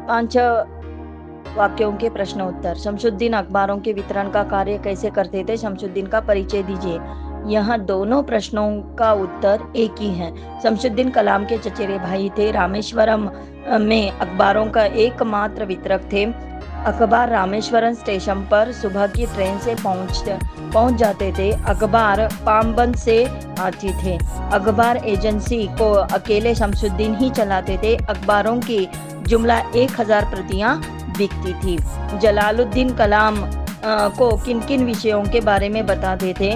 5 वाक्यों के प्रश्न उत्तर। शमसुद्दीन अखबारों के वितरण का कार्य कैसे करते थे? शमसुद्दीन का परिचय दीजिए। यहाँ दोनों प्रश्नों का उत्तर एक ही है। शमसुद्दीन कलाम के चचेरे भाई थे। रामेश्वरम में अखबारों का एकमात्र वितरक थे। अखबार रामेश्वरम स्टेशन पर सुबह की ट्रेन से पहुंच जाते थे। अखबार पामबंद से आती थे। अखबार एजेंसी को अकेले शमसुद्दीन ही चलाते थे। अखबारों की जुमला 1000 प्रतियां बिकती थी। जलालुद्दीन कलाम को किन किन विषयों के बारे में बताते थे?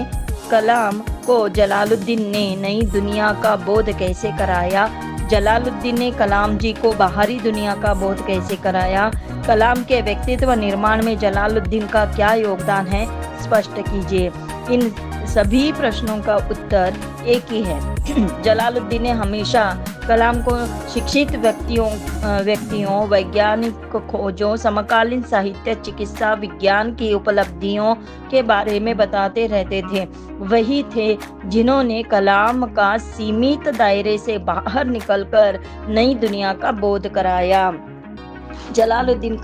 कलाम को जलालुद्दीन ने नई दुनिया का बोध कैसे कराया? जलालुद्दीन ने कलाम जी को बाहरी दुनिया का बोध कैसे कराया? कलाम के व्यक्तित्व निर्माण में जलालुद्दीन का क्या योगदान है? स्पष्ट कीजिए। इन सभी प्रश्नों का उत्तर एक ही है। जलालुद्दीन ने हमेशा कलाम को शिक्षित व्यक्तियों, वैज्ञानिक खोजों, समकालीन साहित्य, चिकित्सा, विज्ञान की उपलब्धियों के बारे में बताते रहते थे। वही थे जिन्होंने कलाम का सीमित दायरे से बाहर निकलकर नई दुनिया का बोध कराया। जैनुलाब्दीन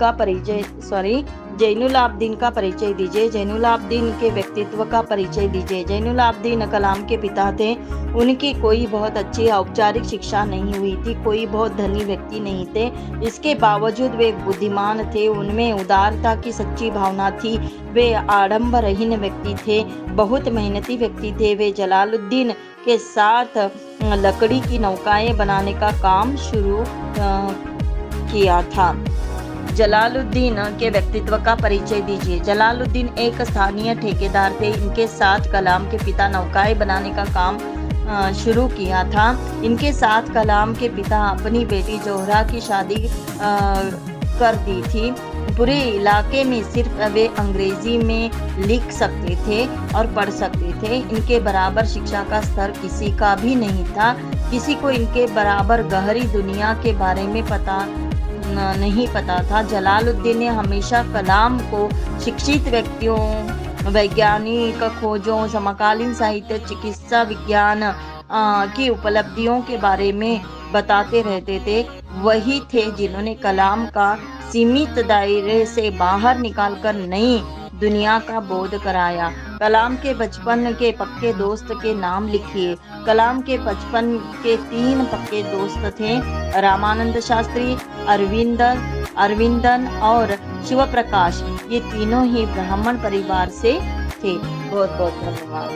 का परिचय दीजिए। जैनुलाब्दीन के व्यक्तित्व का परिचय दीजिए। जैनुलाब्दीन कलाम के पिता थे। उनकी कोई बहुत अच्छी औपचारिक शिक्षा नहीं हुई थी, कोई बहुत धनी व्यक्ति नहीं थे। इसके बावजूद वे बुद्धिमान थे, उनमें उदारता की सच्ची भावना थी। वे आडंबरहीन व्यक्ति थे, बहुत मेहनती व्यक्ति थे। वे जलालुद्दीन के साथ लकड़ी की नौकाएं बनाने का काम शुरू किया था। जलालुद्दीन के व्यक्तित्व का परिचय दीजिए। जलालुद्दीन एक स्थानीय ठेकेदार थे। इनके साथ कलाम के पिता नौकाएं बनाने का काम शुरू किया था। इनके साथ कलाम के पिता अपनी बेटी जोहरा की शादी कर दी थी। पूरे इलाके में सिर्फ वे अंग्रेजी में लिख सकते थे और पढ़ सकते थे। इनके बराबर शिक्षा का स्तर किसी का भी नहीं था। किसी को इनके बराबर गहरी दुनिया के बारे में नहीं पता था। जलालुद्दीन ने हमेशा कलाम को शिक्षित व्यक्तियों, वैज्ञानिक खोजों, समकालीन साहित्य, चिकित्सा, विज्ञान की उपलब्धियों के बारे में बताते रहते थे। वही थे जिन्होंने कलाम का सीमित दायरे से बाहर निकालकर नई दुनिया का बोध कराया। कलाम के बचपन के पक्के दोस्त के नाम लिखिए। कलाम के बचपन के 3 पक्के दोस्त थे, रामानंद शास्त्री, अरविंदन और शिव प्रकाश। ये तीनों ही ब्राह्मण परिवार से थे। बहुत बहुत धन्यवाद।